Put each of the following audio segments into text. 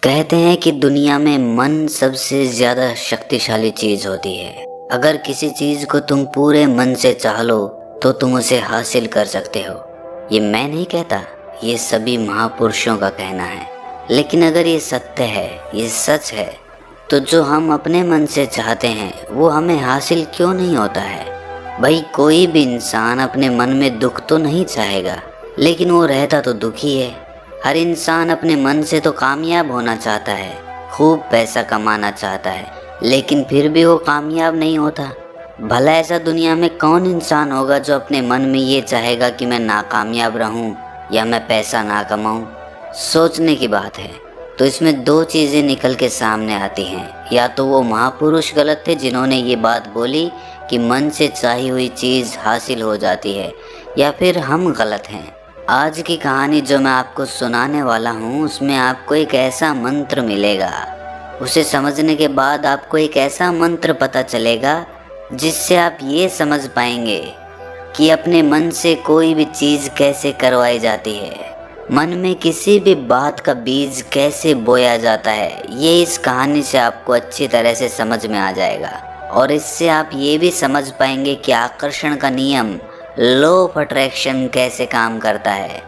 कहते हैं कि दुनिया में मन सबसे ज़्यादा शक्तिशाली चीज़ होती है। अगर किसी चीज़ को तुम पूरे मन से चाह लो तो तुम उसे हासिल कर सकते हो। ये मैं नहीं कहता, ये सभी महापुरुषों का कहना है। लेकिन अगर ये सत्य है, ये सच है, तो जो हम अपने मन से चाहते हैं वो हमें हासिल क्यों नहीं होता है। भाई, कोई भी इंसान अपने मन में दुख तो नहीं चाहेगा, लेकिन वो रहता तो दुखी है। हर इंसान अपने मन से तो कामयाब होना चाहता है, खूब पैसा कमाना चाहता है, लेकिन फिर भी वो कामयाब नहीं होता। भला ऐसा दुनिया में कौन इंसान होगा जो अपने मन में ये चाहेगा कि मैं नाकामयाब रहूं या मैं पैसा ना कमाऊं। सोचने की बात है। तो इसमें दो चीज़ें निकल के सामने आती हैं। या तो वो महापुरुष गलत थे जिन्होंने ये बात बोली कि मन से चाही हुई चीज़ हासिल हो जाती है, या फिर हम गलत हैं। आज की कहानी जो मैं आपको सुनाने वाला हूँ उसमें आपको एक ऐसा मंत्र मिलेगा। उसे समझने के बाद आपको एक ऐसा मंत्र पता चलेगा जिससे आप ये समझ पाएंगे कि अपने मन से कोई भी चीज़ कैसे करवाई जाती है, मन में किसी भी बात का बीज कैसे बोया जाता है। ये इस कहानी से आपको अच्छी तरह से समझ में आ जाएगा, और इससे आप ये भी समझ पाएंगे कि आकर्षण का नियम, लॉ ऑफ अट्रैक्शन कैसे काम करता है।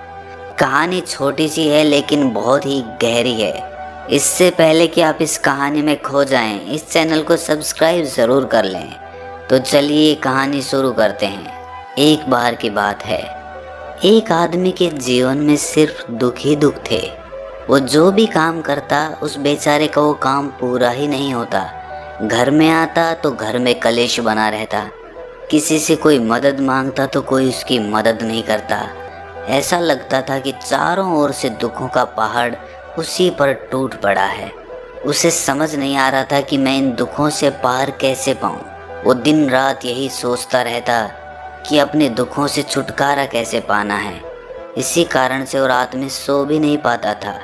कहानी छोटी सी है लेकिन बहुत ही गहरी है। इससे पहले कि आप इस कहानी में खो जाएं, इस चैनल को सब्सक्राइब ज़रूर कर लें। तो चलिए कहानी शुरू करते हैं। एक बार की बात है, एक आदमी के जीवन में सिर्फ दुख ही दुख थे। वो जो भी काम करता उस बेचारे का वो काम पूरा ही नहीं होता। घर में आता तो घर में कलेश बना रहता, किसी से कोई मदद मांगता तो कोई उसकी मदद नहीं करता। ऐसा लगता था कि चारों ओर से दुखों का पहाड़ उसी पर टूट पड़ा है। उसे समझ नहीं आ रहा था कि मैं इन दुखों से पार कैसे पाऊँ। वो दिन रात यही सोचता रहता कि अपने दुखों से छुटकारा कैसे पाना है। इसी कारण से वो रात में सो भी नहीं पाता था।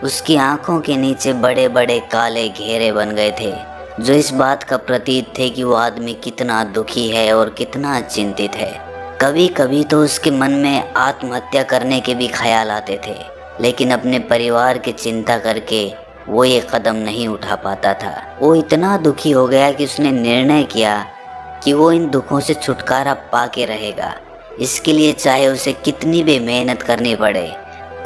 उसकी आंखों के नीचे बड़े बड़े काले घेरे बन गए थे, जो इस बात का प्रतीक थे कि वो आदमी कितना दुखी है और कितना चिंतित है। कभी कभी तो उसके मन में आत्महत्या करने के भी ख्याल आते थे, लेकिन अपने परिवार की चिंता करके वो ये कदम नहीं उठा पाता था। वो इतना दुखी हो गया कि उसने निर्णय किया कि वो इन दुखों से छुटकारा पा के रहेगा। इसके लिए चाहे उसे कितनी भी मेहनत करनी पड़े,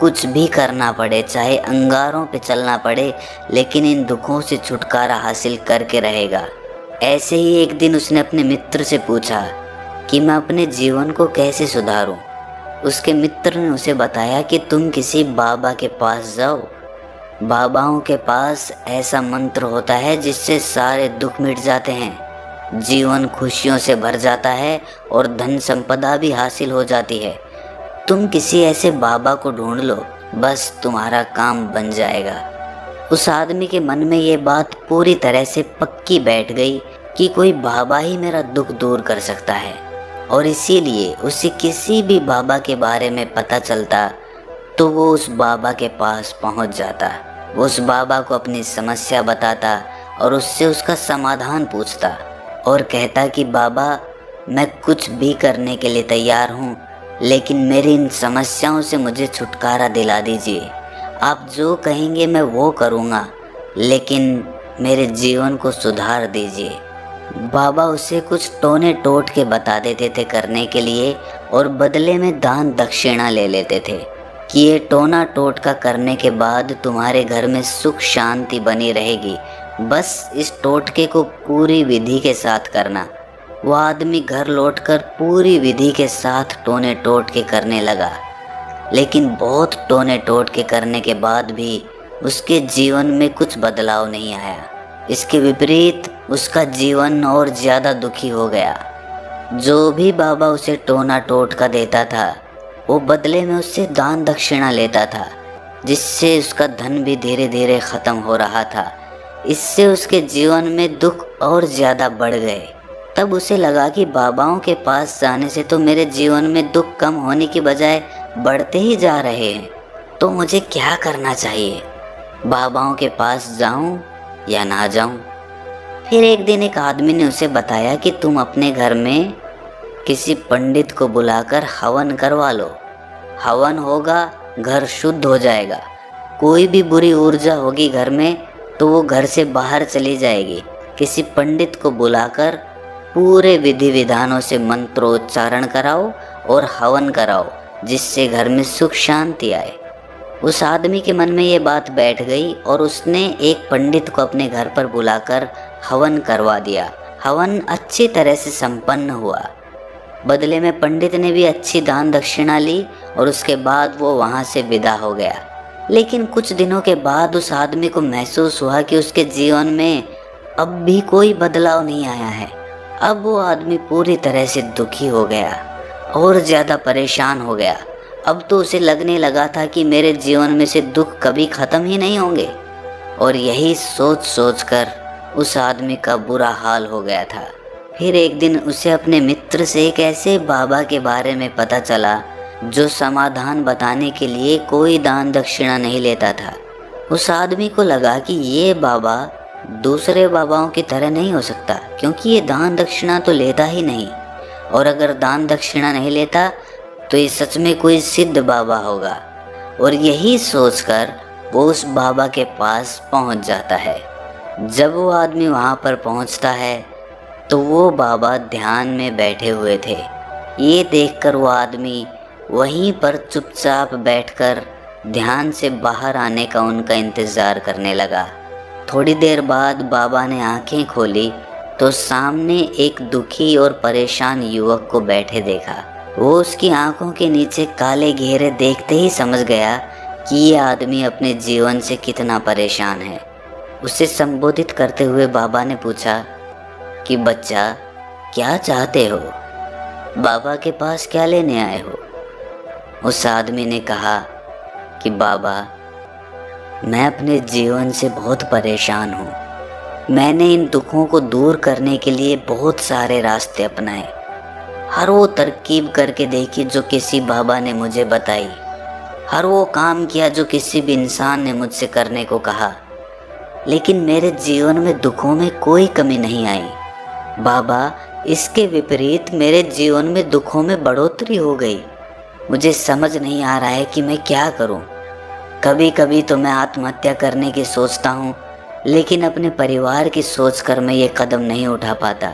कुछ भी करना पड़े, चाहे अंगारों पे चलना पड़े, लेकिन इन दुखों से छुटकारा हासिल करके रहेगा। ऐसे ही एक दिन उसने अपने मित्र से पूछा कि मैं अपने जीवन को कैसे सुधारूं। उसके मित्र ने उसे बताया कि तुम किसी बाबा के पास जाओ। बाबाओं के पास ऐसा मंत्र होता है जिससे सारे दुख मिट जाते हैं, जीवन खुशियों से भर जाता है और धन संपदा भी हासिल हो जाती है। तुम किसी ऐसे बाबा को ढूंढ लो, बस तुम्हारा काम बन जाएगा। उस आदमी के मन में ये बात पूरी तरह से पक्की बैठ गई कि कोई बाबा ही मेरा दुख दूर कर सकता है, और इसीलिए उसे किसी भी बाबा के बारे में पता चलता तो वो उस बाबा के पास पहुंच जाता। वो उस बाबा को अपनी समस्या बताता और उससे उसका समाधान पूछता और कहता कि बाबा, मैं कुछ भी करने के लिए तैयार हूँ, लेकिन मेरी इन समस्याओं से मुझे छुटकारा दिला दीजिए। आप जो कहेंगे मैं वो करूँगा, लेकिन मेरे जीवन को सुधार दीजिए। बाबा उसे कुछ टोने टोट के बता देते थे करने के लिए, और बदले में दान दक्षिणा ले लेते थे कि ये टोना टोटका करने के बाद तुम्हारे घर में सुख शांति बनी रहेगी, बस इस टोटके को पूरी विधि के साथ करना। वो आदमी घर लौटकर पूरी विधि के साथ टोने टोट के करने लगा, लेकिन बहुत टोने टोट के करने के बाद भी उसके जीवन में कुछ बदलाव नहीं आया। इसके विपरीत उसका जीवन और ज़्यादा दुखी हो गया। जो भी बाबा उसे टोना टोटका देता था वो बदले में उससे दान दक्षिणा लेता था, जिससे उसका धन भी धीरे धीरे ख़त्म हो रहा था। इससे उसके जीवन में दुख और ज़्यादा बढ़ गए। तब उसे लगा कि बाबाओं के पास जाने से तो मेरे जीवन में दुख कम होने की बजाय बढ़ते ही जा रहे हैं, तो मुझे क्या करना चाहिए? बाबाओं के पास जाऊं या ना जाऊं? फिर एक दिन एक आदमी ने उसे बताया कि तुम अपने घर में किसी पंडित को बुलाकर हवन करवा लो। हवन होगा, घर शुद्ध हो जाएगा। कोई भी बुरी ऊर्जा होगी घर में तो वो घर से बाहर चली जाएगी। किसी पंडित को बुलाकर पूरे विधि विधानों से मंत्रोच्चारण कराओ और हवन कराओ, जिससे घर में सुख शांति आए। उस आदमी के मन में ये बात बैठ गई और उसने एक पंडित को अपने घर पर बुलाकर हवन करवा दिया। हवन अच्छी तरह से संपन्न हुआ। बदले में पंडित ने भी अच्छी दान दक्षिणा ली और उसके बाद वो वहाँ से विदा हो गया। लेकिन कुछ दिनों के बाद उस आदमी को महसूस हुआ कि उसके जीवन में अब भी कोई बदलाव नहीं आया है। अब वो आदमी पूरी तरह से दुखी हो गया और ज़्यादा परेशान हो गया। अब तो उसे लगने लगा था कि मेरे जीवन में से दुख कभी ख़त्म ही नहीं होंगे। और यही सोच सोच कर उस आदमी का बुरा हाल हो गया था। फिर एक दिन उसे अपने मित्र से एक ऐसे बाबा के बारे में पता चला जो समाधान बताने के लिए कोई दान दक्षिणा नहीं लेता था। उस आदमी को लगा कि ये बाबा दूसरे बाबाओं की तरह नहीं हो सकता, क्योंकि ये दान दक्षिणा तो लेता ही नहीं, और अगर दान दक्षिणा नहीं लेता तो ये सच में कोई सिद्ध बाबा होगा। और यही सोचकर वो उस बाबा के पास पहुंच जाता है। जब वो आदमी वहाँ पर पहुँचता है तो वो बाबा ध्यान में बैठे हुए थे। ये देखकर वो आदमी वहीं पर चुपचाप बैठकर ध्यान से बाहर आने का उनका इंतज़ार करने लगा। थोड़ी देर बाद बाबा ने आंखें खोली तो सामने एक दुखी और परेशान युवक को बैठे देखा। वो उसकी आंखों के नीचे काले घेरे देखते ही समझ गया कि ये आदमी अपने जीवन से कितना परेशान है। उसे संबोधित करते हुए बाबा ने पूछा कि बच्चा, क्या चाहते हो? बाबा के पास क्या लेने आए हो? उस आदमी ने कहा कि बाबा, मैं अपने जीवन से बहुत परेशान हूँ। मैंने इन दुखों को दूर करने के लिए बहुत सारे रास्ते अपनाए, हर वो तरकीब करके देखी जो किसी बाबा ने मुझे बताई, हर वो काम किया जो किसी भी इंसान ने मुझसे करने को कहा, लेकिन मेरे जीवन में दुखों में कोई कमी नहीं आई। बाबा, इसके विपरीत मेरे जीवन में दुखों में बढ़ोतरी हो गई। मुझे समझ नहीं आ रहा है कि मैं क्या करूं। कभी कभी तो मैं आत्महत्या करने की सोचता हूँ, लेकिन अपने परिवार की सोचकर मैं ये कदम नहीं उठा पाता।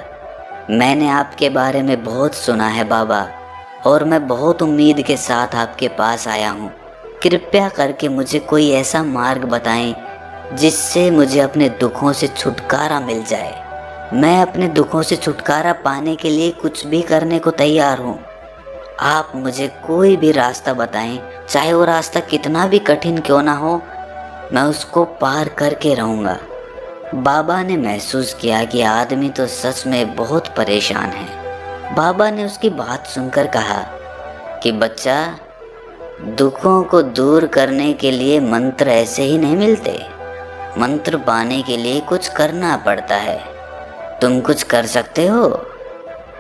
मैंने आपके बारे में बहुत सुना है बाबा, और मैं बहुत उम्मीद के साथ आपके पास आया हूँ। कृपया करके मुझे कोई ऐसा मार्ग बताएं जिससे मुझे अपने दुखों से छुटकारा मिल जाए। मैं अपने दुखों से छुटकारा पाने के लिए कुछ भी करने को तैयार हूँ। आप मुझे कोई भी रास्ता बताएं, चाहे वो रास्ता कितना भी कठिन क्यों ना हो, मैं उसको पार करके रहूँगा। बाबा ने महसूस किया कि आदमी तो सच में बहुत परेशान है। बाबा ने उसकी बात सुनकर कहा कि बच्चा, दुखों को दूर करने के लिए मंत्र ऐसे ही नहीं मिलते। मंत्र पाने के लिए कुछ करना पड़ता है। तुम कुछ कर सकते हो?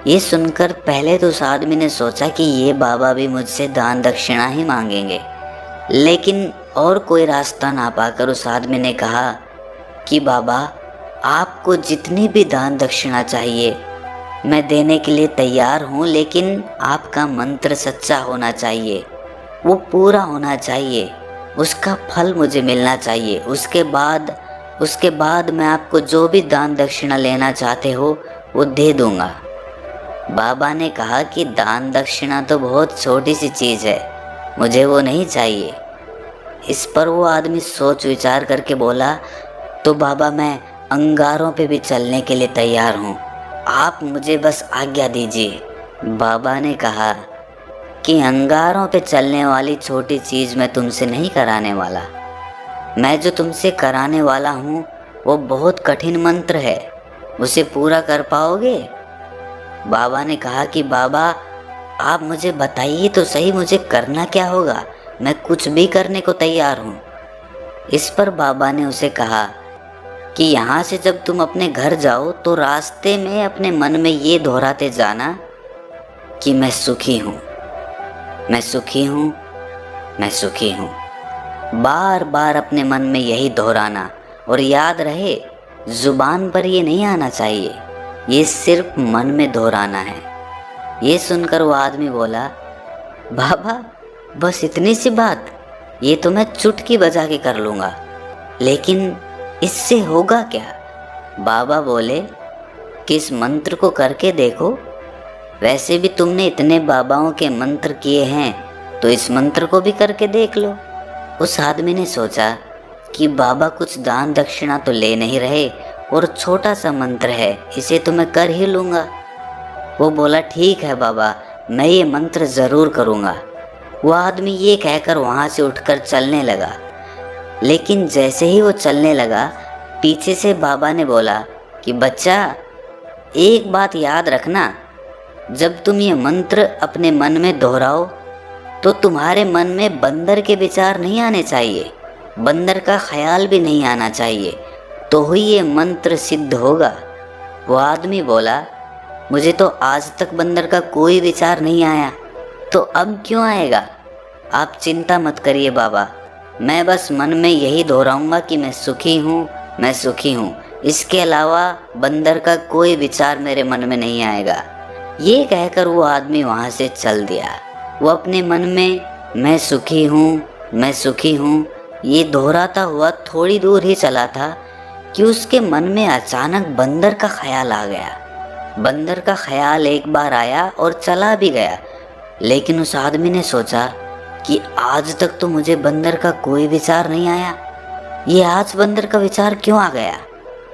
ये सुनकर पहले तो उस आदमी ने सोचा कि ये बाबा भी मुझसे दान दक्षिणा ही मांगेंगे, लेकिन और कोई रास्ता ना पाकर उस आदमी ने कहा कि बाबा, आपको जितनी भी दान दक्षिणा चाहिए मैं देने के लिए तैयार हूँ, लेकिन आपका मंत्र सच्चा होना चाहिए, वो पूरा होना चाहिए, उसका फल मुझे मिलना चाहिए। उसके बाद मैं आपको जो भी दान दक्षिणा लेना चाहते हो वो दे दूँगा। बाबा ने कहा कि दान दक्षिणा तो बहुत छोटी सी चीज़ है, मुझे वो नहीं चाहिए। इस पर वो आदमी सोच विचार करके बोला, तो बाबा, मैं अंगारों पे भी चलने के लिए तैयार हूँ, आप मुझे बस आज्ञा दीजिए। बाबा ने कहा कि अंगारों पे चलने वाली छोटी चीज़ मैं तुमसे नहीं कराने वाला। मैं जो तुमसे कराने वाला हूँ वो बहुत कठिन मंत्र है, उसे पूरा कर पाओगे? बाबा ने कहा कि बाबा, आप मुझे बताइए तो सही, मुझे करना क्या होगा, मैं कुछ भी करने को तैयार हूँ। इस पर बाबा ने उसे कहा कि यहाँ से जब तुम अपने घर जाओ तो रास्ते में अपने मन में ये दोहराते जाना कि मैं सुखी हूँ, मैं सुखी हूँ, मैं सुखी हूँ। बार बार अपने मन में यही दोहराना, और याद रहे जुबान पर ये नहीं आना चाहिए, ये सिर्फ मन में दोहराना है। ये सुनकर वो आदमी बोला, बाबा, बस इतनी सी बात, ये तो मैं चुटकी बजा के कर लूँगा, लेकिन इससे होगा क्या? बाबा बोले कि इस मंत्र को करके देखो। वैसे भी तुमने इतने बाबाओं के मंत्र किए हैं, तो इस मंत्र को भी करके देख लो। उस आदमी ने सोचा कि बाबा कुछ दान दक्षिणा तो ले नहीं रहे और छोटा सा मंत्र है, इसे तो मैं कर ही लूँगा। वो बोला ठीक है बाबा, मैं ये मंत्र ज़रूर करूँगा। वो आदमी ये कहकर वहाँ से उठकर चलने लगा, लेकिन जैसे ही वो चलने लगा, पीछे से बाबा ने बोला कि बच्चा, एक बात याद रखना, जब तुम ये मंत्र अपने मन में दोहराओ तो तुम्हारे मन में बंदर के विचार नहीं आने चाहिए, बंदर का ख्याल भी नहीं आना चाहिए, तो ही ये मंत्र सिद्ध होगा। वो आदमी बोला मुझे तो आज तक बंदर का कोई विचार नहीं आया, तो अब क्यों आएगा? आप चिंता मत करिए बाबा, मैं बस मन में यही दोहराऊंगा कि मैं सुखी हूँ, मैं सुखी हूँ। इसके अलावा बंदर का कोई विचार मेरे मन में नहीं आएगा। ये कहकर वो आदमी वहाँ से चल दिया। वो अपने मन में मैं सुखी हूँ, मैं सुखी हूँ ये दोहराता हुआ थोड़ी दूर ही चला था कि उसके मन में अचानक बंदर का ख्याल आ गया। बंदर का ख्याल एक बार आया और चला भी गया, लेकिन उस आदमी ने सोचा कि आज तक तो मुझे बंदर का कोई विचार नहीं आया, ये आज बंदर का विचार क्यों आ गया?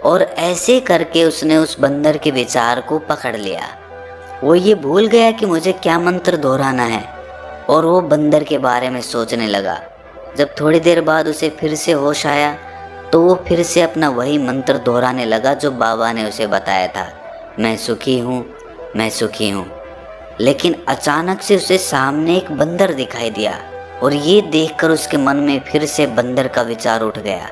और ऐसे करके उसने उस बंदर के विचार को पकड़ लिया। वो ये भूल गया कि मुझे क्या मंत्र दोहराना है और वो बंदर के बारे में सोचने लगा। जब थोड़ी देर बाद उसे फिर से होश आया तो वो फिर से अपना वही मंत्र दोहराने लगा जो बाबा ने उसे बताया था, मैं सुखी हूँ, मैं सुखी हूँ। लेकिन अचानक से उसे सामने एक बंदर दिखाई दिया और ये देखकर उसके मन में फिर से बंदर का विचार उठ गया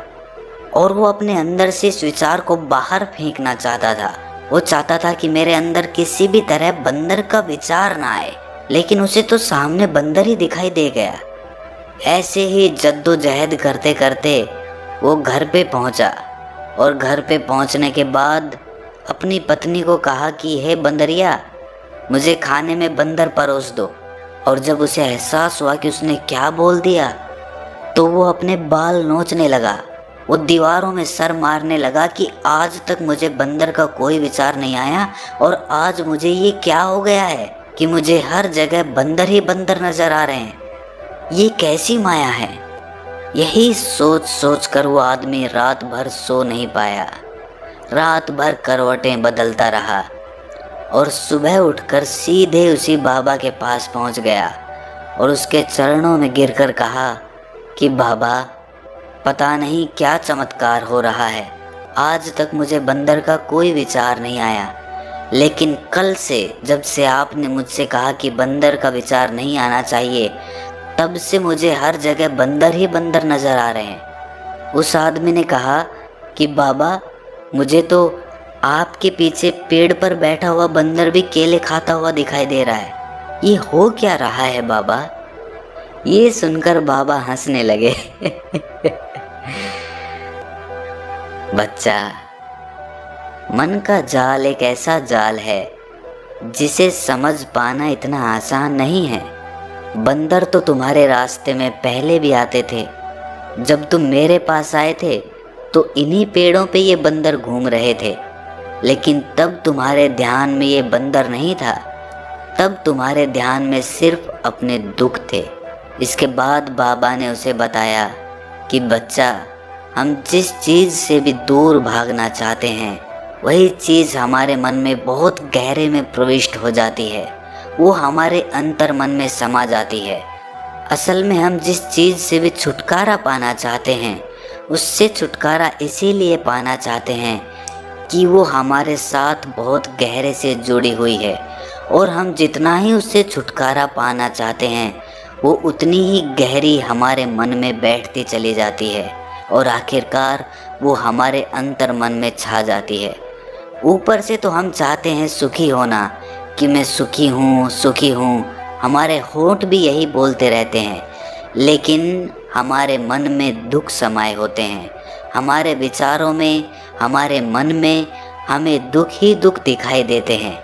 और वो अपने अंदर से इस विचार को बाहर फेंकना चाहता था। वो चाहता था कि मेरे अंदर किसी भी तरह बंदर का विचार ना आए, लेकिन उसे तो सामने बंदर ही दिखाई दे गया। ऐसे ही जद्दोजहद करते करते वो घर पे पहुंचा और घर पे पहुंचने के बाद अपनी पत्नी को कहा कि हे बंदरिया, मुझे खाने में बंदर परोस दो। और जब उसे एहसास हुआ कि उसने क्या बोल दिया तो वो अपने बाल नोचने लगा। वो दीवारों में सर मारने लगा कि आज तक मुझे बंदर का कोई विचार नहीं आया और आज मुझे ये क्या हो गया है कि मुझे हर जगह बंदर ही बंदर नजर आ रहे हैं, ये कैसी माया है? यही सोच सोच कर वो आदमी रात भर सो नहीं पाया। रात भर करवटें बदलता रहा और सुबह उठकर सीधे उसी बाबा के पास पहुंच गया और उसके चरणों में गिरकर कहा कि बाबा, पता नहीं क्या चमत्कार हो रहा है, आज तक मुझे बंदर का कोई विचार नहीं आया, लेकिन कल से जब से आपने मुझसे कहा कि बंदर का विचार नहीं आना चाहिए, तब से मुझे हर जगह बंदर ही बंदर नज़र आ रहे हैं। उस आदमी ने कहा कि बाबा, मुझे तो आपके पीछे पेड़ पर बैठा हुआ बंदर भी केले खाता हुआ दिखाई दे रहा है, ये हो क्या रहा है बाबा? ये सुनकर बाबा हंसने लगे। बच्चा, मन का जाल एक ऐसा जाल है जिसे समझ पाना इतना आसान नहीं है। बंदर तो तुम्हारे रास्ते में पहले भी आते थे। जब तुम मेरे पास आए थे तो इन्हीं पेड़ों पे ये बंदर घूम रहे थे, लेकिन तब तुम्हारे ध्यान में ये बंदर नहीं था, तब तुम्हारे ध्यान में सिर्फ अपने दुख थे। इसके बाद बाबा ने उसे बताया कि बच्चा, हम जिस चीज़ से भी दूर भागना चाहते हैं वही चीज़ हमारे मन में बहुत गहरे में प्रविष्ट हो जाती है, वो हमारे अंतर मन में समा जाती है। असल में हम जिस चीज़ से भी छुटकारा पाना चाहते हैं उससे छुटकारा इसीलिए पाना चाहते हैं कि वो हमारे साथ बहुत गहरे से जुड़ी हुई है, और हम जितना ही उससे छुटकारा पाना चाहते हैं वो उतनी ही गहरी हमारे मन में बैठती चली जाती है और आखिरकार वो हमारे अंतर मन में छा जाती है। ऊपर से तो हम चाहते हैं सुखी होना कि मैं सुखी हूँ, सुखी हूँ, हमारे होंठ भी यही बोलते रहते हैं, लेकिन हमारे मन में दुख समाये होते हैं। हमारे विचारों में, हमारे मन में हमें दुख ही दुख दिखाई देते हैं।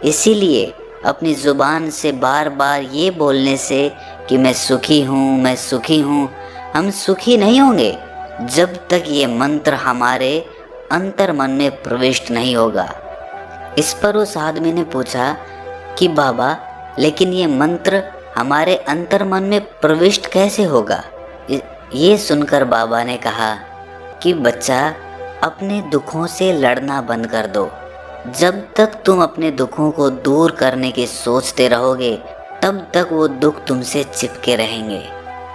इसीलिए अपनी ज़ुबान से बार बार ये बोलने से कि मैं सुखी हूँ, मैं सुखी हूँ, हम सुखी नहीं होंगे जब तक ये मंत्र हमारे अंतर मन में प्रविष्ट नहीं होगा। इस पर उस आदमी ने पूछा कि बाबा, लेकिन ये मंत्र हमारे अंतर मन में प्रविष्ट कैसे होगा? ये सुनकर बाबा ने कहा कि बच्चा, अपने दुखों से लड़ना बंद कर दो। जब तक तुम अपने दुखों को दूर करने की सोचते रहोगे, तब तक वो दुख तुमसे चिपके रहेंगे,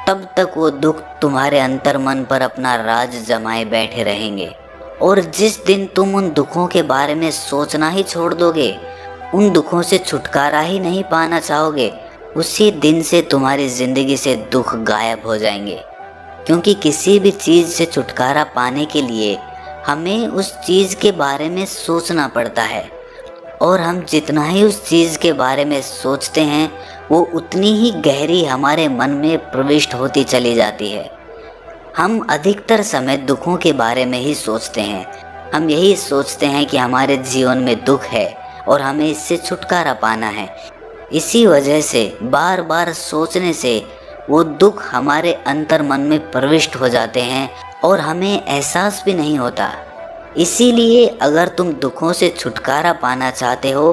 तब तक वो दुख तुम्हारे अंतर मन पर अपना राज जमाए बैठे रहेंगे। और जिस दिन तुम उन दुखों के बारे में सोचना ही छोड़ दोगे, उन दुखों से छुटकारा ही नहीं पाना चाहोगे, उसी दिन से तुम्हारी ज़िंदगी से दुख गायब हो जाएंगे। क्योंकि किसी भी चीज़ से छुटकारा पाने के लिए हमें उस चीज़ के बारे में सोचना पड़ता है, और हम जितना ही उस चीज़ के बारे में सोचते हैं, वो उतनी ही गहरी हमारे मन में प्रविष्ट होती चली जाती है। हम अधिकतर समय दुखों के बारे में ही सोचते हैं। हम यही सोचते हैं कि हमारे जीवन में दुख है और हमें इससे छुटकारा पाना है। इसी वजह से बार बार सोचने से वो दुख हमारे अंतर मन में प्रविष्ट हो जाते हैं और हमें एहसास भी नहीं होता। इसीलिए अगर तुम दुखों से छुटकारा पाना चाहते हो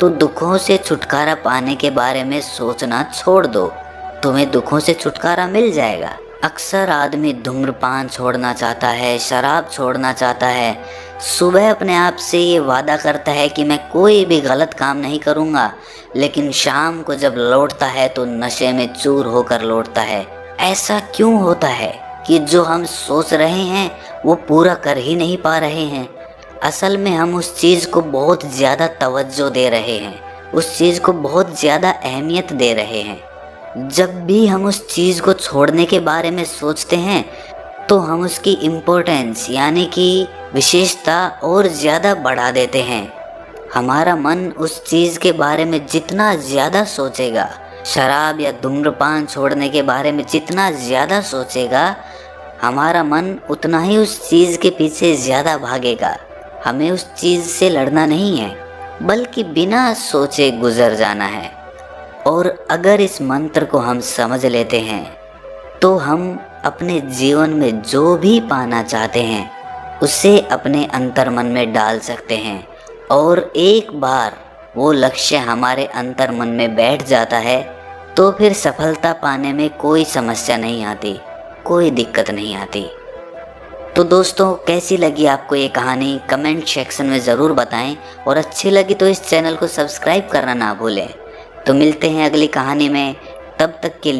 तो दुखों से छुटकारा पाने के बारे में सोचना छोड़ दो, तुम्हें दुखों से छुटकारा मिल जाएगा। अक्सर आदमी धूम्रपान छोड़ना चाहता है, शराब छोड़ना चाहता है, सुबह अपने आप से ये वादा करता है कि मैं कोई भी गलत काम नहीं करूँगा, लेकिन शाम को जब लौटता है तो नशे में चूर होकर लौटता है। ऐसा क्यों होता है कि जो हम सोच रहे हैं वो पूरा कर ही नहीं पा रहे हैं? असल में हम उस चीज़ को बहुत ज़्यादा तवज्जो दे रहे हैं, उस चीज़ को बहुत ज़्यादा अहमियत दे रहे हैं। जब भी हम उस चीज़ को छोड़ने के बारे में सोचते हैं तो हम उसकी इम्पोर्टेंस यानी कि विशेषता और ज़्यादा बढ़ा देते हैं। हमारा मन उस चीज़ के बारे में जितना ज़्यादा सोचेगा, शराब या धूम्रपान छोड़ने के बारे में जितना ज़्यादा सोचेगा, हमारा मन उतना ही उस चीज़ के पीछे ज़्यादा भागेगा। हमें उस चीज़ से लड़ना नहीं है, बल्कि बिना सोचे गुजर जाना है। और अगर इस मंत्र को हम समझ लेते हैं तो हम अपने जीवन में जो भी पाना चाहते हैं उसे अपने अंतर मन में डाल सकते हैं, और एक बार वो लक्ष्य हमारे अंतर मन में बैठ जाता है तो फिर सफलता पाने में कोई समस्या नहीं आती, कोई दिक्कत नहीं आती। तो दोस्तों, कैसी लगी आपको ये कहानी कमेंट सेक्शन में ज़रूर बताएं, और अच्छी लगी तो इस चैनल को सब्सक्राइब करना ना भूलें। तो मिलते हैं अगली कहानी में, तब तक के लिए